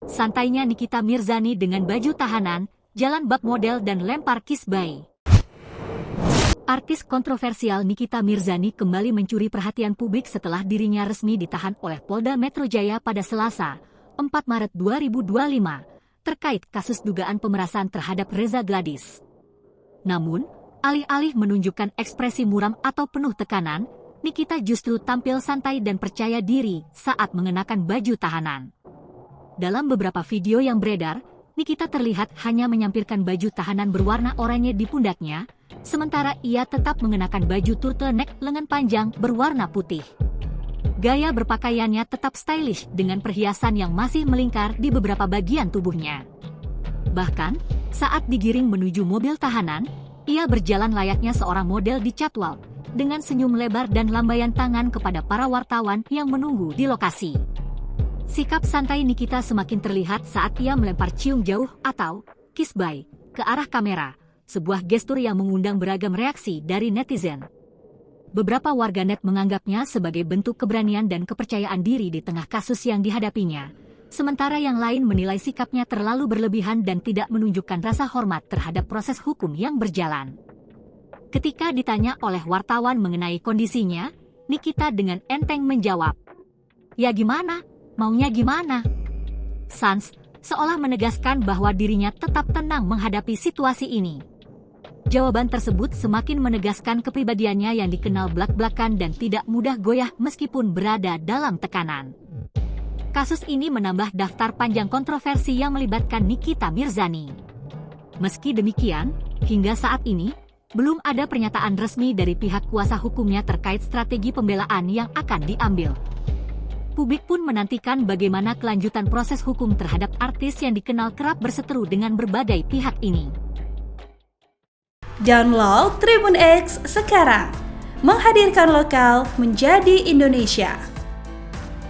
Santainya Nikita Mirzani dengan baju tahanan, jalan bak model dan lempar kisbai. Artis kontroversial Nikita Mirzani kembali mencuri perhatian publik setelah dirinya resmi ditahan oleh Polda Metro Jaya pada Selasa, 4 Maret 2025, terkait kasus dugaan pemerasan terhadap Reza Gladys. Namun, alih-alih menunjukkan ekspresi muram atau penuh tekanan, Nikita justru tampil santai dan percaya diri saat mengenakan baju tahanan. Dalam beberapa video yang beredar, Nikita terlihat hanya menyampirkan baju tahanan berwarna oranye di pundaknya, sementara ia tetap mengenakan baju turtleneck lengan panjang berwarna putih. Gaya berpakaiannya tetap stylish dengan perhiasan yang masih melingkar di beberapa bagian tubuhnya. Bahkan, saat digiring menuju mobil tahanan, ia berjalan layaknya seorang model di catwalk, dengan senyum lebar dan lambaian tangan kepada para wartawan yang menunggu di lokasi. Sikap santai Nikita semakin terlihat saat ia melempar cium jauh atau kisbai ke arah kamera, sebuah gestur yang mengundang beragam reaksi dari netizen. Beberapa warganet menganggapnya sebagai bentuk keberanian dan kepercayaan diri di tengah kasus yang dihadapinya, sementara yang lain menilai sikapnya terlalu berlebihan dan tidak menunjukkan rasa hormat terhadap proses hukum yang berjalan. Ketika ditanya oleh wartawan mengenai kondisinya, Nikita dengan enteng menjawab, "Ya gimana? Maunya gimana?" Sans seolah menegaskan bahwa dirinya tetap tenang menghadapi situasi ini. Jawaban tersebut semakin menegaskan kepribadiannya yang dikenal blak-blakan dan tidak mudah goyah meskipun berada dalam tekanan. Kasus ini menambah daftar panjang kontroversi yang melibatkan Nikita Mirzani. Meski demikian, hingga saat ini, belum ada pernyataan resmi dari pihak kuasa hukumnya terkait strategi pembelaan yang akan diambil. Publik pun menantikan bagaimana kelanjutan proses hukum terhadap artis yang dikenal kerap berseteru dengan berbagai pihak ini. Download Tribun X sekarang, menghadirkan lokal menjadi Indonesia.